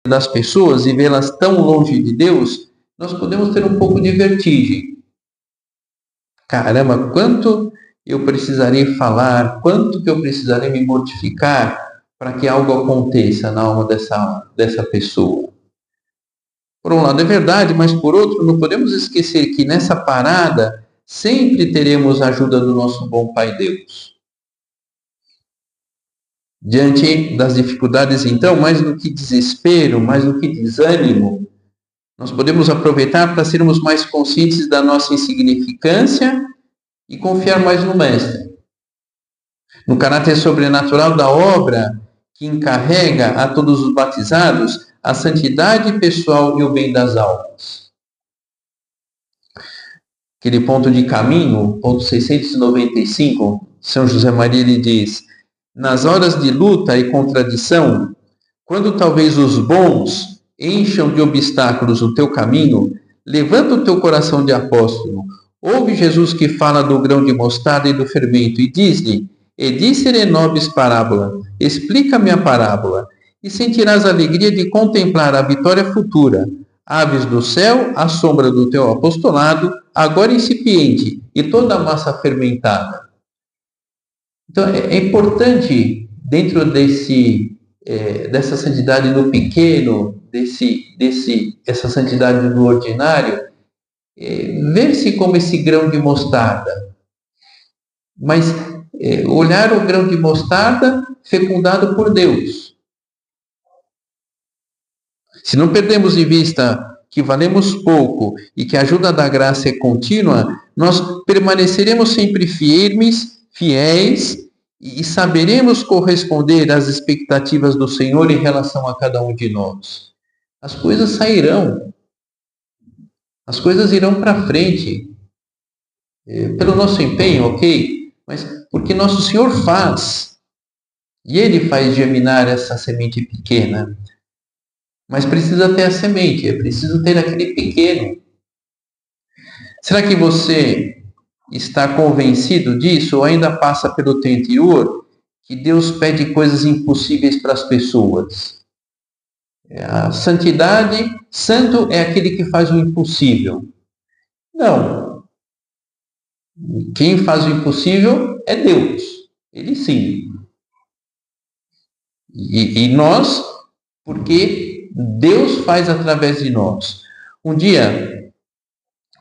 das pessoas e vê-las tão longe de Deus, nós podemos ter um pouco de vertigem. Caramba, quanto eu precisarei falar, quanto que eu precisarei me mortificar para que algo aconteça na alma dessa pessoa. Por um lado é verdade, mas por outro não podemos esquecer que nessa parada sempre teremos a ajuda do nosso bom Pai Deus. Diante das dificuldades, então, mais do que desespero, mais do que desânimo, nós podemos aproveitar para sermos mais conscientes da nossa insignificância e confiar mais no Mestre, no caráter sobrenatural da obra que encarrega a todos os batizados a santidade pessoal e o bem das almas. Aquele ponto de caminho, ponto 695, São José Maria ele diz: nas horas de luta e contradição, quando talvez os bons encham de obstáculos o teu caminho, levanta o teu coração de apóstolo, ouve Jesus que fala do grão de mostarda e do fermento e diz-lhe: Edicere nobis parábola, explica-me a parábola, e sentirás a alegria de contemplar a vitória futura, aves do céu, à sombra do teu apostolado, agora incipiente, e toda a massa fermentada. Então, é importante, dentro dessa santidade do pequeno, essa santidade do ordinário, ver-se como esse grão de mostarda. Mas olhar o grão de mostarda fecundado por Deus. Se não perdemos de vista que valemos pouco e que a ajuda da graça é contínua, nós permaneceremos sempre firmes, fiéis e saberemos corresponder às expectativas do Senhor em relação a cada um de nós. As coisas sairão. As coisas irão para frente. Pelo nosso empenho, ok? Mas porque nosso Senhor faz. E Ele faz germinar essa semente pequena. Mas precisa ter a semente, é preciso ter aquele pequeno. Será que você está convencido disso ou ainda passa pelo teu interior que Deus pede coisas impossíveis para as pessoas? A santidade, santo é aquele que faz o impossível. Não. Quem faz o impossível é Deus. Ele sim. E nós, porque Deus faz através de nós. Um dia,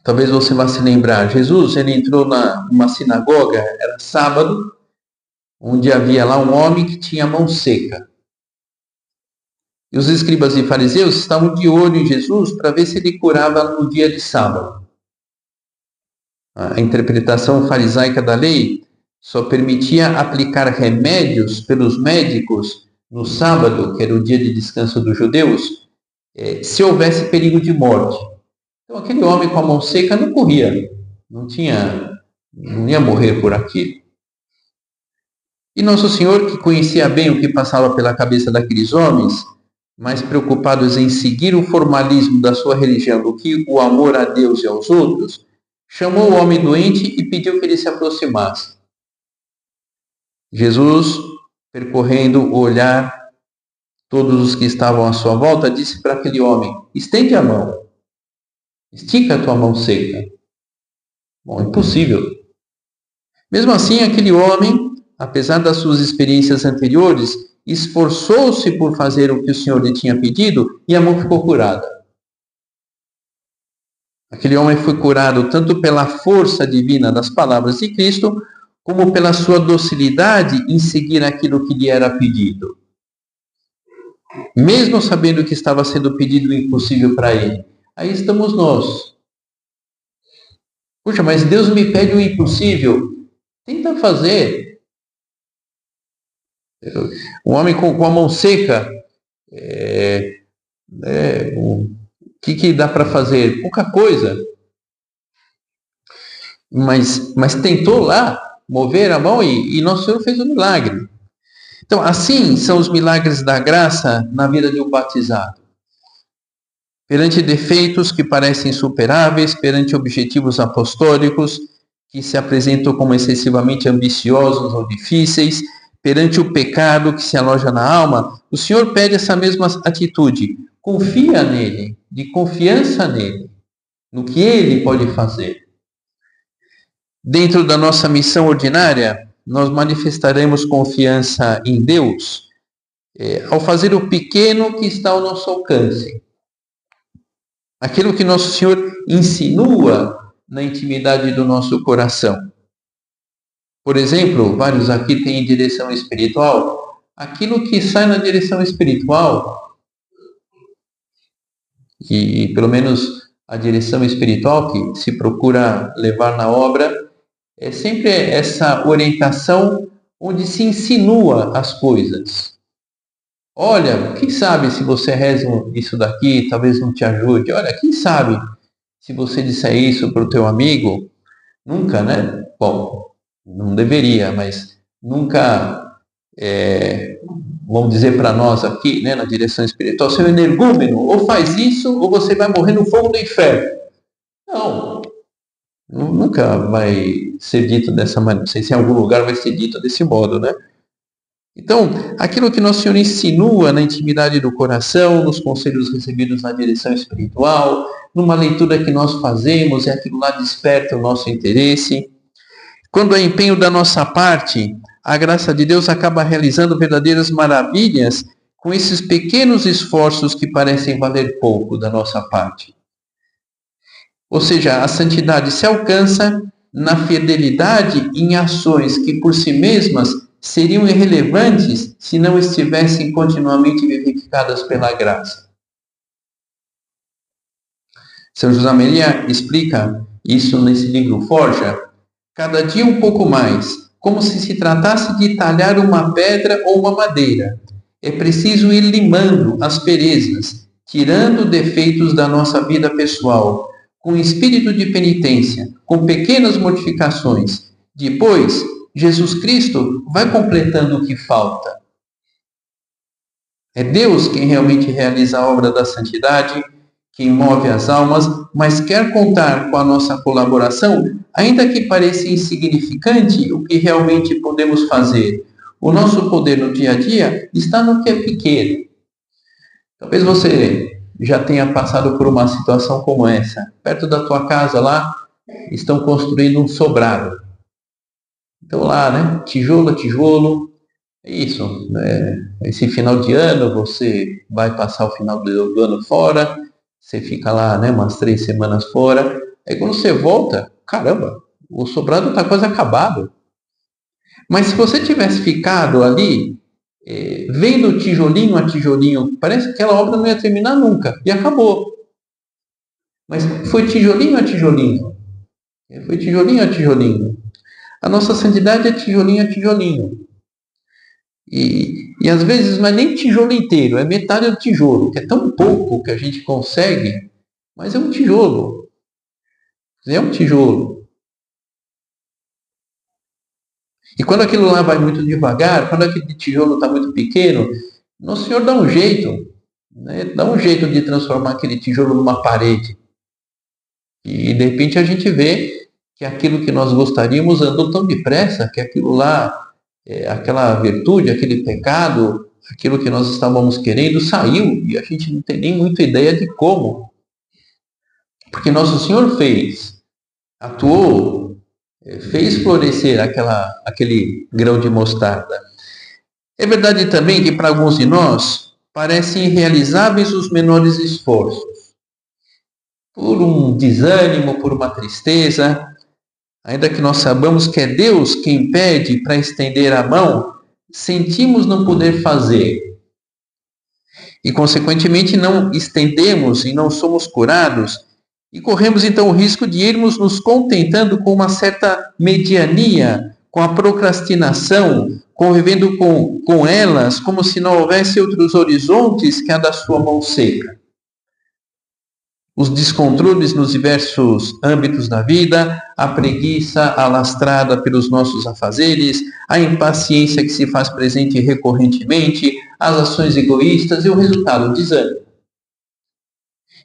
talvez você vá se lembrar, Jesus ele entrou numa sinagoga, era sábado, onde havia lá um homem que tinha a mão seca. E os escribas e fariseus estavam de olho em Jesus para ver se ele curava no dia de sábado. A interpretação farisaica da lei só permitia aplicar remédios pelos médicos no sábado, que era o dia de descanso dos judeus, se houvesse perigo de morte. Então aquele homem com a mão seca não corria, não ia morrer por aquilo. E Nosso Senhor, que conhecia bem o que passava pela cabeça daqueles homens, mais preocupados em seguir o formalismo da sua religião do que o amor a Deus e aos outros, chamou o homem doente e pediu que ele se aproximasse. Jesus, percorrendo o olhar, todos os que estavam à sua volta, disse para aquele homem: estende a mão, estica a tua mão seca. Bom, impossível. Mesmo assim, aquele homem, apesar das suas experiências anteriores, esforçou-se por fazer o que o Senhor lhe tinha pedido e a mão ficou curada. Aquele homem foi curado tanto pela força divina das palavras de Cristo, como pela sua docilidade em seguir aquilo que lhe era pedido. Mesmo sabendo que estava sendo pedido o impossível para ele. Aí estamos nós. Puxa, mas Deus me pede o impossível. Tenta fazer. Um homem com a mão seca, o que dá para fazer? Pouca coisa. Mas tentou lá mover a mão e Nosso Senhor fez um milagre. Então, assim são os milagres da graça na vida de um batizado. Perante defeitos que parecem insuperáveis, perante objetivos apostólicos que se apresentam como excessivamente ambiciosos ou difíceis, perante o pecado que se aloja na alma, o Senhor pede essa mesma atitude. confia nele, de confiança nele, no que ele pode fazer. Dentro da nossa missão ordinária, nós manifestaremos confiança em Deus ao fazer o pequeno que está ao nosso alcance. Aquilo que Nosso Senhor insinua na intimidade do nosso coração. Por exemplo, vários aqui têm direção espiritual. Aquilo que sai na direção espiritual, e pelo menos a direção espiritual que se procura levar na obra, é sempre essa orientação onde se insinua as coisas. Olha, quem sabe se você reza isso daqui, talvez não te ajude. Olha, quem sabe se você disser isso para o teu amigo, nunca, né? Bom, não deveria, mas nunca, vamos dizer para nós aqui, né, na direção espiritual, seu energúmeno, ou faz isso ou você vai morrer no fogo do inferno. Não, nunca vai ser dito dessa maneira. Não sei se em algum lugar vai ser dito desse modo, né? Então, aquilo que Nosso Senhor insinua na intimidade do coração, nos conselhos recebidos na direção espiritual, numa leitura que nós fazemos, aquilo lá desperta o nosso interesse. Quando é empenho da nossa parte, a graça de Deus acaba realizando verdadeiras maravilhas com esses pequenos esforços que parecem valer pouco da nossa parte. Ou seja, a santidade se alcança na fidelidade em ações que por si mesmas seriam irrelevantes se não estivessem continuamente vivificadas pela graça. São José Maria explica isso nesse livro Forja, cada dia um pouco mais, como se tratasse de talhar uma pedra ou uma madeira. É preciso ir limando asperezas, tirando defeitos da nossa vida pessoal, com espírito de penitência, com pequenas mortificações. Depois, Jesus Cristo vai completando o que falta. É Deus quem realmente realiza a obra da santidade, quem move as almas, mas quer contar com a nossa colaboração, ainda que pareça insignificante o que realmente podemos fazer. O nosso poder no dia a dia está no que é pequeno. Talvez você já tenha passado por uma situação como essa. Perto da tua casa lá, estão construindo um sobrado. Então lá, né, tijolo a tijolo, é isso. Esse final de ano, você vai passar o final do ano fora, você fica lá, né, umas 3 semanas fora, aí quando você volta, caramba, o sobrado está quase acabado. Mas se você tivesse ficado ali, vendo tijolinho a tijolinho, parece que aquela obra não ia terminar nunca, e acabou. Mas foi tijolinho a tijolinho. Foi tijolinho a tijolinho. A nossa santidade é tijolinho a tijolinho. E às vezes não é nem tijolo inteiro, é metade do tijolo, que é tão pouco que a gente consegue, mas é um tijolo. É um tijolo. E quando aquilo lá vai muito devagar, quando aquele tijolo está muito pequeno, Nosso Senhor dá um jeito, né? Dá um jeito de transformar aquele tijolo numa parede. E de repente a gente vê que aquilo que nós gostaríamos andou tão depressa, que aquilo lá, aquela virtude, aquele pecado, aquilo que nós estávamos querendo saiu e a gente não tem nem muita ideia de como. Porque Nosso Senhor fez, atuou, fez florescer aquele grão de mostarda. É verdade também que para alguns de nós parecem irrealizáveis os menores esforços. Por um desânimo, por uma tristeza, ainda que nós saibamos que é Deus quem pede para estender a mão, sentimos não poder fazer. E, consequentemente, não estendemos e não somos curados. E corremos, então, o risco de irmos nos contentando com uma certa mediania, com a procrastinação, convivendo com elas, como se não houvesse outros horizontes que a da sua mão seca. Os descontroles nos diversos âmbitos da vida, a preguiça alastrada pelos nossos afazeres, a impaciência que se faz presente recorrentemente, as ações egoístas e o resultado, o desânimo.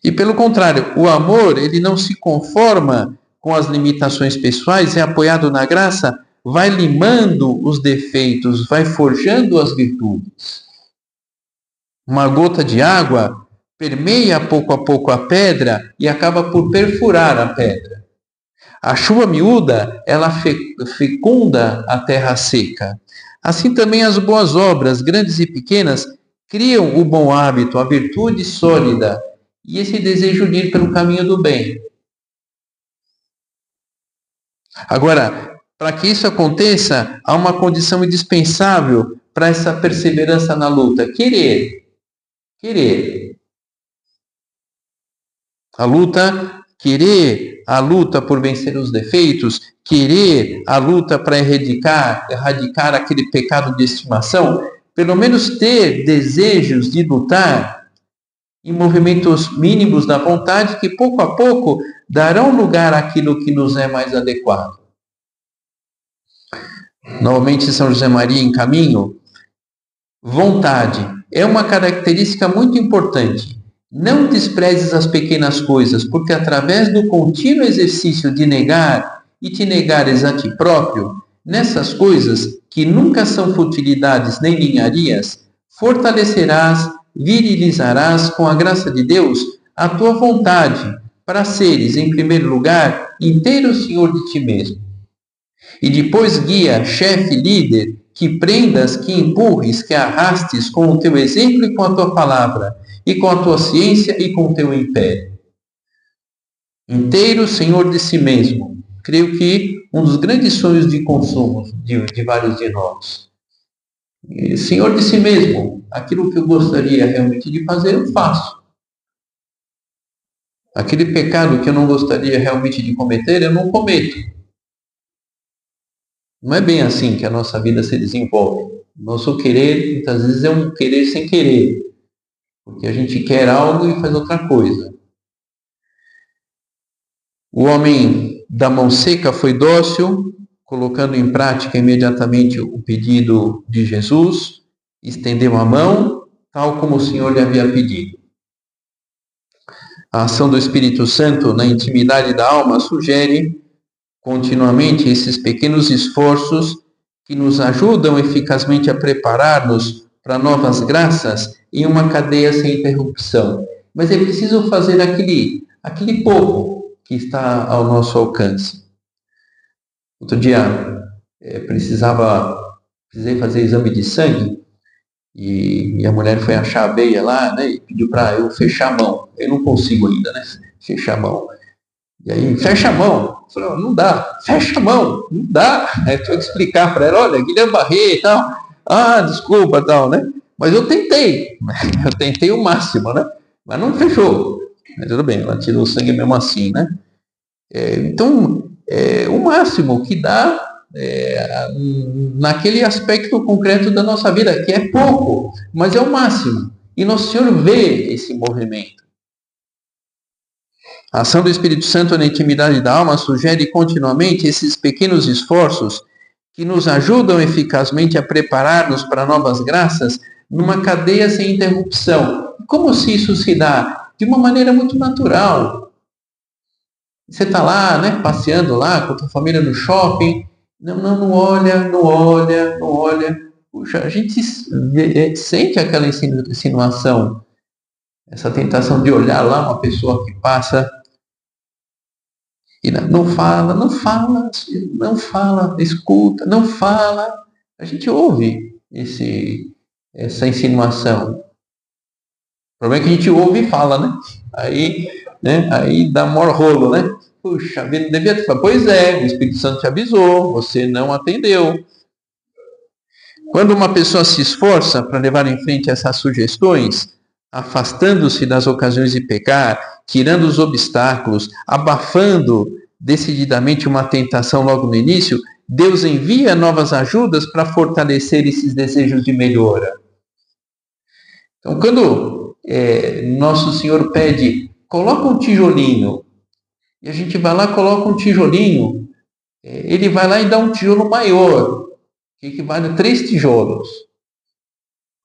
E pelo contrário, o amor, ele não se conforma com as limitações pessoais, é apoiado na graça, vai limando os defeitos, vai forjando as virtudes. Uma gota de água permeia pouco a pouco a pedra e acaba por perfurar a pedra. A chuva miúda, ela fecunda a terra seca. Assim também as boas obras, grandes e pequenas, criam o bom hábito, a virtude sólida e esse desejo de ir pelo caminho do bem. Agora, para que isso aconteça, há uma condição indispensável para essa perseverança na luta: querer. Querer. A luta por vencer os defeitos, querer a luta para erradicar aquele pecado de estimação, pelo menos ter desejos de lutar em movimentos mínimos da vontade que pouco a pouco darão lugar àquilo que nos é mais adequado. Novamente, São José Maria em Caminho. Vontade é uma característica muito importante. Não desprezes as pequenas coisas, porque através do contínuo exercício de negar e te negares a ti próprio, nessas coisas que nunca são futilidades nem ninharias, fortalecerás, virilizarás com a graça de Deus a tua vontade, para seres, em primeiro lugar, inteiro senhor de ti mesmo. E depois guia, chefe, líder, que prendas, que empurres, que arrastes com o teu exemplo e com a tua palavra, e com a tua ciência e com o teu império. Inteiro senhor de si mesmo. Creio que um dos grandes sonhos de consumo de vários de nós. Senhor de si mesmo. Aquilo que eu gostaria realmente de fazer, eu faço. Aquele pecado que eu não gostaria realmente de cometer, eu não cometo. Não é bem assim que a nossa vida se desenvolve. Nosso querer, muitas vezes, é um querer sem querer. Porque a gente quer algo e faz outra coisa. O homem da mão seca foi dócil, colocando em prática imediatamente o pedido de Jesus, estendeu a mão, tal como o Senhor lhe havia pedido. A ação do Espírito Santo na intimidade da alma sugere continuamente esses pequenos esforços que nos ajudam eficazmente a preparar-nos para novas graças em uma cadeia sem interrupção. Mas é preciso fazer aquele pouco que está ao nosso alcance. Outro dia, precisei fazer exame de sangue e a mulher foi achar a veia lá, né, e pediu para eu fechar a mão. Eu não consigo ainda, né, fechar a mão. E aí, fecha a mão. Eu falei, não dá. Fecha a mão. Não dá. Aí eu tive que explicar para ela, olha, Guilherme Barret e tal. Ah, desculpa, tal, né? Mas eu tentei. Eu tentei o máximo, né? Mas não fechou. Mas tudo bem, ela tirou o sangue mesmo assim, né? Então, o máximo que dá naquele aspecto concreto da nossa vida, que é pouco, mas é o máximo. E Nosso Senhor vê esse movimento. A ação do Espírito Santo na intimidade da alma sugere continuamente esses pequenos esforços que nos ajudam eficazmente a preparar-nos para novas graças numa cadeia sem interrupção. Como se isso se dá? De uma maneira muito natural. Você está lá, né, passeando lá com a tua família no shopping, não olha. Puxa, a gente sente aquela insinuação, essa tentação de olhar lá uma pessoa que passa e não fala, escuta, não fala. A gente ouve essa insinuação. O problema é que a gente ouve e fala, né? Aí dá maior rolo, né? Puxa, não devia ter falado. Pois é, o Espírito Santo te avisou, você não atendeu. Quando uma pessoa se esforça para levar em frente essas sugestões, afastando-se das ocasiões de pecar, tirando os obstáculos, abafando decididamente uma tentação logo no início, Deus envia novas ajudas para fortalecer esses desejos de melhora. Então, quando Nosso Senhor pede, coloca um tijolinho, e a gente vai lá e coloca um tijolinho, ele vai lá e dá um tijolo maior, que equivale a 3 tijolos.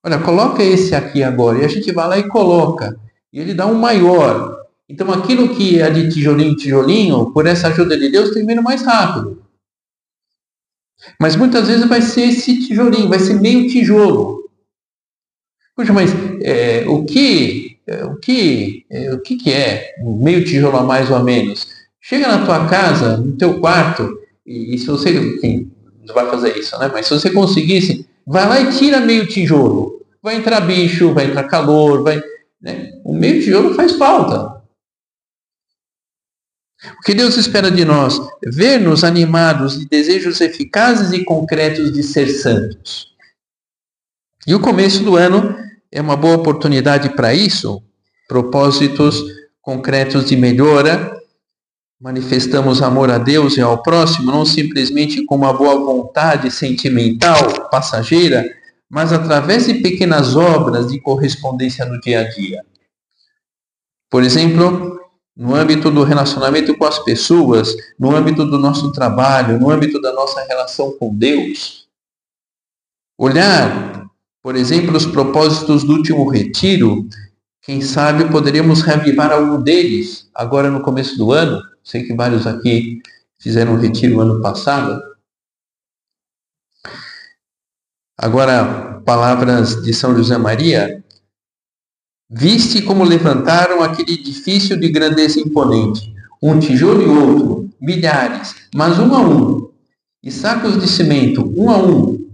Olha, coloca esse aqui agora. E a gente vai lá e coloca. E ele dá um maior. Então, aquilo que é de tijolinho em tijolinho, por essa ajuda de Deus, termina mais rápido. Mas muitas vezes vai ser esse tijolinho, vai ser meio tijolo. Puxa, mas o que o que é meio tijolo a mais ou a menos? Chega na tua casa, no teu quarto, e se você, enfim, não vai fazer isso, né? Mas se você conseguisse, vai lá e tira meio tijolo. Vai entrar bicho, vai entrar calor, né? O meio tijolo faz falta. O que Deus espera de nós? Ver-nos animados de desejos eficazes e concretos de ser santos. E o começo do ano é uma boa oportunidade para isso. Propósitos concretos de melhora. Manifestamos amor a Deus e ao próximo, não simplesmente com uma boa vontade sentimental, passageira, mas através de pequenas obras de correspondência no dia a dia. Por exemplo, no âmbito do relacionamento com as pessoas, no âmbito do nosso trabalho, no âmbito da nossa relação com Deus. Olhar, por exemplo, os propósitos do último retiro, quem sabe poderíamos reavivar algum deles agora no começo do ano. Sei que vários aqui fizeram um retiro ano passado. Agora, palavras de São José Maria. Viste como levantaram aquele edifício de grandeza imponente, um tijolo e outro, milhares, mas um a um, e sacos de cimento, um a um,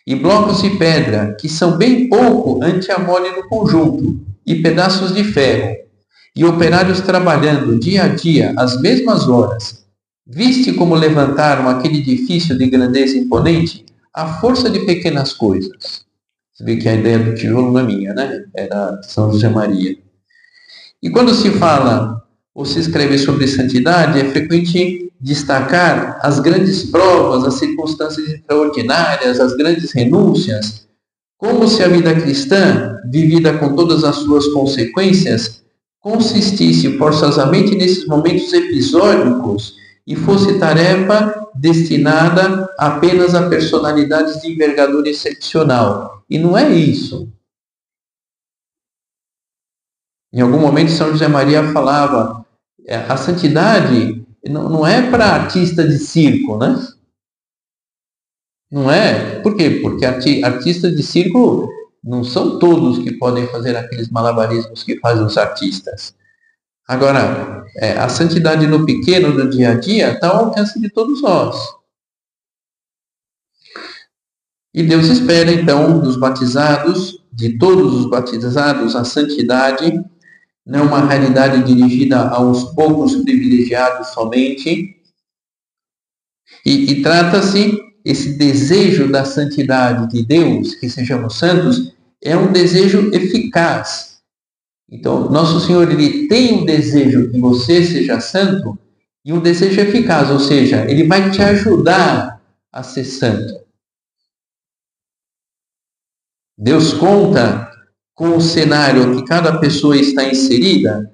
e blocos de pedra, que são bem pouco ante a mole no conjunto, e pedaços de ferro, e operários trabalhando dia a dia, às mesmas horas. Viste como levantaram aquele edifício de grandeza imponente, à força de pequenas coisas. Você vê que a ideia do tijolo não é minha, né? Era São José Maria. E quando se fala ou se escreve sobre santidade, é frequente destacar as grandes provas, as circunstâncias extraordinárias, as grandes renúncias, como se a vida cristã, vivida com todas as suas consequências, consistisse forçosamente nesses momentos episódicos e fosse tarefa destinada apenas a personalidades de envergadura excepcional. E não é isso. Em algum momento, São José Maria falava, a santidade não é para artista de circo, né? Não é? Por quê? Porque artistas de circo não são todos que podem fazer aqueles malabarismos que fazem os artistas. Agora, a santidade no pequeno do dia a dia está ao alcance de todos nós. E Deus espera, então, dos batizados, de todos os batizados, a santidade, não é uma realidade dirigida a uns poucos privilegiados somente. E trata-se, esse desejo da santidade de Deus, que sejamos santos, é um desejo eficaz. Então, Nosso Senhor, Ele tem um desejo que você seja santo e um desejo eficaz, ou seja, Ele vai te ajudar a ser santo. Deus conta com o cenário que cada pessoa está inserida,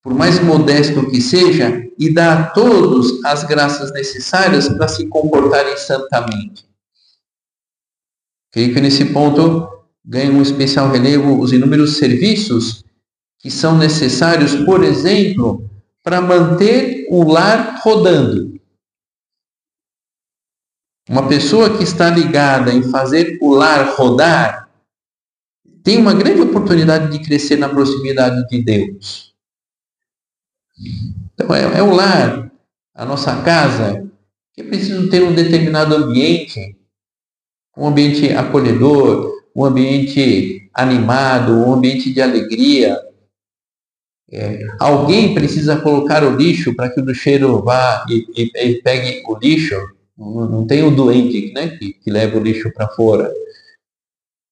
por mais modesto que seja, e dá a todos as graças necessárias para se comportarem santamente. Creio que nesse ponto ganha um especial relevo os inúmeros serviços que são necessários, por exemplo, para manter o lar rodando. Uma pessoa que está ligada em fazer o lar rodar tem uma grande oportunidade de crescer na proximidade de Deus. Então, é o lar, a nossa casa, que é preciso ter um determinado ambiente, um ambiente acolhedor, um ambiente animado, um ambiente de alegria. Alguém precisa colocar o lixo para que o lixeiro vá e pegue o lixo. Não tem o doente, né, que leva o lixo para fora.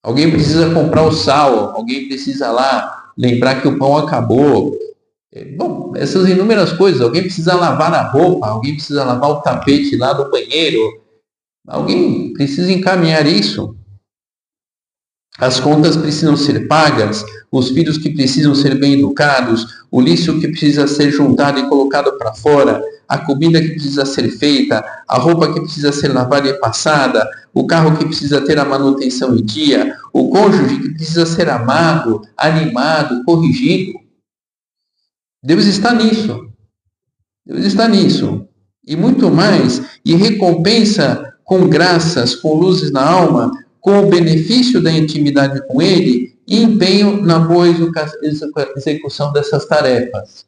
Alguém precisa comprar o sal, alguém precisa lá lembrar que o pão acabou. Bom, essas inúmeras coisas. Alguém precisa lavar a roupa, alguém precisa lavar o tapete lá do banheiro. Alguém precisa encaminhar isso. As contas precisam ser pagas, os filhos que precisam ser bem educados, o lixo que precisa ser juntado e colocado para fora, a comida que precisa ser feita, a roupa que precisa ser lavada e passada, o carro que precisa ter a manutenção em dia, o cônjuge que precisa ser amado, animado, corrigido. Deus está nisso. Deus está nisso. E muito mais, e recompensa com graças, com luzes na alma, com o benefício da intimidade com Ele e empenho na boa execução dessas tarefas.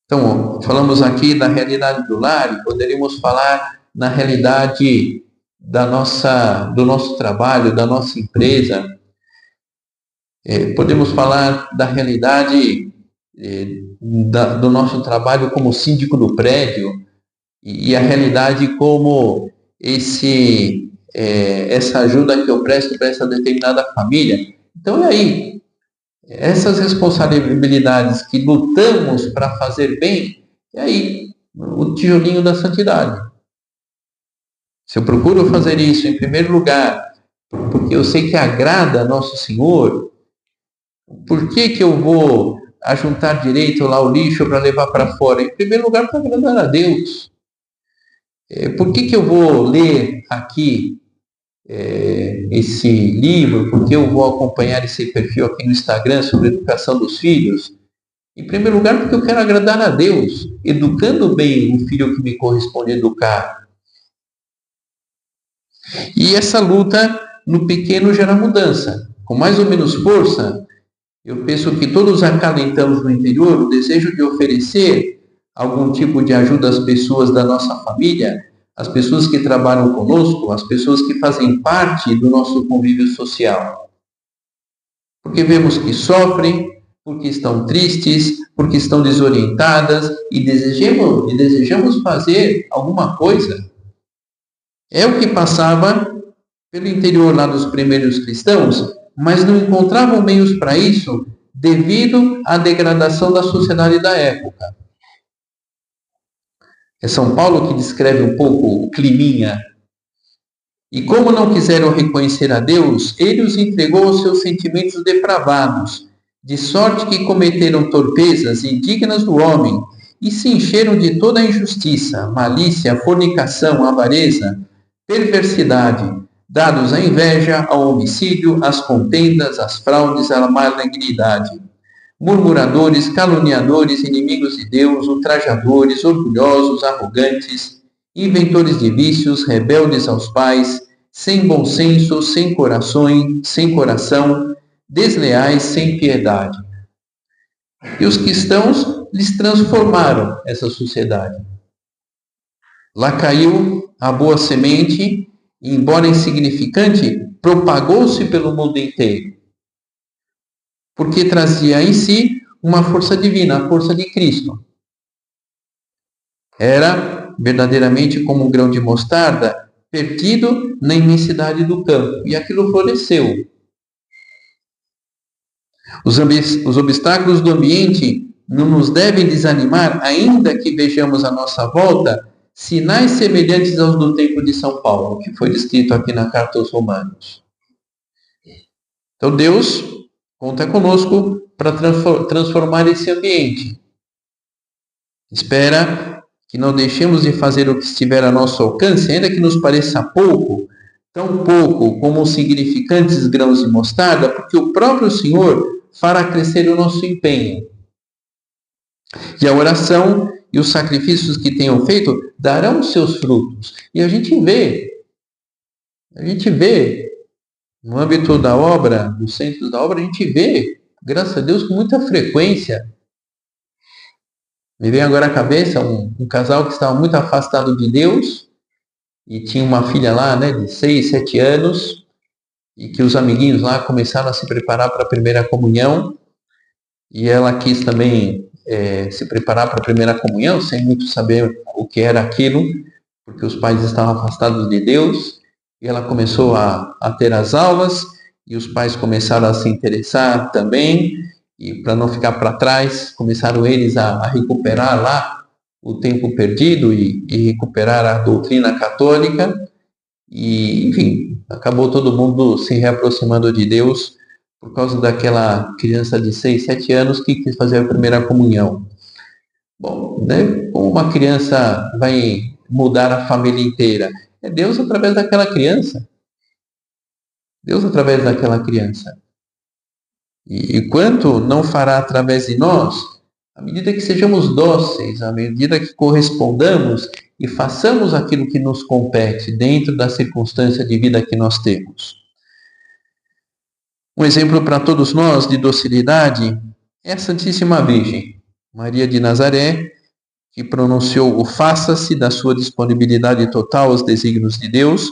Então, falamos aqui da realidade do lar, e poderíamos falar na realidade do nosso trabalho, da nossa empresa. Podemos falar da realidade do nosso trabalho como síndico do prédio, e a realidade como essa ajuda que eu presto para essa determinada família. Então, aí, essas responsabilidades que lutamos para fazer bem, aí o tijolinho da santidade. Se eu procuro fazer isso em primeiro lugar, porque eu sei que agrada a Nosso Senhor, por que eu vou ajuntar direito lá o lixo para levar para fora? Em primeiro lugar, para agradar a Deus. Por que eu vou ler aqui esse livro? Por que eu vou acompanhar esse perfil aqui no Instagram sobre a educação dos filhos? Em primeiro lugar, porque eu quero agradar a Deus, educando bem o filho que me corresponde educar. E essa luta no pequeno gera mudança. Com mais ou menos força, eu penso que todos acalentamos no interior o desejo de oferecer algum tipo de ajuda às pessoas da nossa família, às pessoas que trabalham conosco, às pessoas que fazem parte do nosso convívio social. Porque vemos que sofrem, porque estão tristes, porque estão desorientadas e desejamos fazer alguma coisa. É o que passava pelo interior lá dos primeiros cristãos, mas não encontravam meios para isso devido à degradação da sociedade da época. É São Paulo que descreve um pouco o climinha. E como não quiseram reconhecer a Deus, ele os entregou aos seus sentimentos depravados, de sorte que cometeram torpezas indignas do homem, e se encheram de toda a injustiça, malícia, fornicação, avareza, perversidade, dados à inveja, ao homicídio, às contendas, às fraudes, à malignidade. Murmuradores, caluniadores, inimigos de Deus, ultrajadores, orgulhosos, arrogantes, inventores de vícios, rebeldes aos pais, sem bom senso, sem coração, desleais, sem piedade. E os cristãos lhes transformaram essa sociedade. Lá caiu a boa semente, e, embora insignificante, propagou-se pelo mundo inteiro. Porque trazia em si uma força divina, a força de Cristo. Era verdadeiramente como um grão de mostarda, perdido na imensidade do campo. E aquilo floresceu. Os obstáculos do ambiente não nos devem desanimar, ainda que vejamos à nossa volta sinais semelhantes aos do tempo de São Paulo, que foi descrito aqui na Carta aos Romanos. Então Deus conta conosco para transformar esse ambiente. Espera que não deixemos de fazer o que estiver a nosso alcance, ainda que nos pareça pouco, tão pouco como os significantes grãos de mostarda, porque o próprio Senhor fará crescer o nosso empenho. E a oração e os sacrifícios que tenham feito darão seus frutos. E a gente vê, no âmbito da obra, nos centros da obra, a gente vê, graças a Deus, com muita frequência. Me vem agora à cabeça um casal que estava muito afastado de Deus e tinha uma filha lá, de 6, 7 anos, e que os amiguinhos lá começaram a se preparar para a primeira comunhão, e ela quis também se preparar para a primeira comunhão, sem muito saber o que era aquilo, porque os pais estavam afastados de Deus, e ela começou a ter as aulas, e os pais começaram a se interessar também, e para não ficar para trás, começaram eles a recuperar lá o tempo perdido e recuperar a doutrina católica, e, enfim, acabou todo mundo se reaproximando de Deus por causa daquela criança de 6, 7 anos que quis fazer a primeira comunhão. Bom, como uma criança vai mudar a família inteira? É Deus através daquela criança. Deus através daquela criança. E quanto não fará através de nós, à medida que sejamos dóceis, à medida que correspondamos e façamos aquilo que nos compete dentro da circunstância de vida que nós temos. Um exemplo para todos nós de docilidade é a Santíssima Virgem, Maria de Nazaré, que pronunciou o faça-se da sua disponibilidade total aos desígnios de Deus,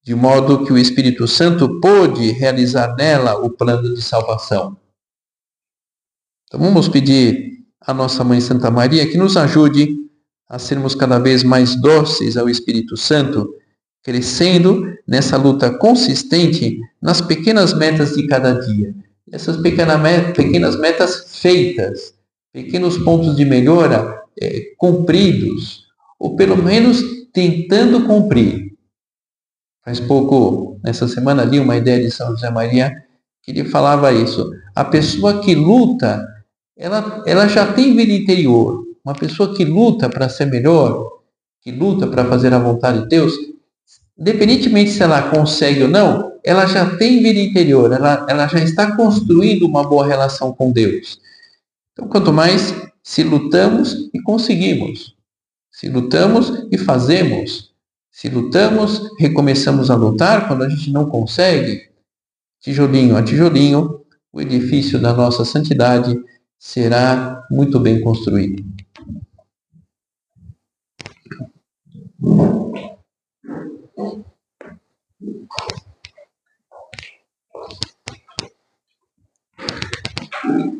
de modo que o Espírito Santo pôde realizar nela o plano de salvação. Então vamos pedir à nossa Mãe Santa Maria que nos ajude a sermos cada vez mais dóceis ao Espírito Santo, crescendo nessa luta consistente nas pequenas metas de cada dia. Essas pequenas metas feitas, pequenos pontos de melhora cumpridos, ou pelo menos tentando cumprir. Faz pouco, nessa semana, li uma ideia de São José Maria, que ele falava isso. A pessoa que luta, ela já tem vida interior. Uma pessoa que luta para ser melhor, que luta para fazer a vontade de Deus, independentemente se ela consegue ou não, ela já tem vida interior, ela já está construindo uma boa relação com Deus. Então, quanto mais se lutamos e conseguimos, se lutamos e fazemos, se lutamos, recomeçamos a lutar quando a gente não consegue, tijolinho a tijolinho, o edifício da nossa santidade será muito bem construído.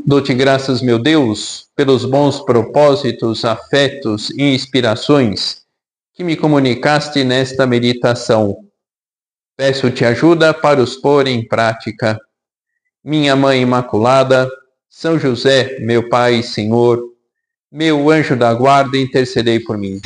Dou-te graças, meu Deus, pelos bons propósitos, afetos e inspirações que me comunicaste nesta meditação. Peço-te ajuda para os pôr em prática. Minha Mãe Imaculada, São José, meu Pai e Senhor, meu anjo da guarda, intercedei por mim.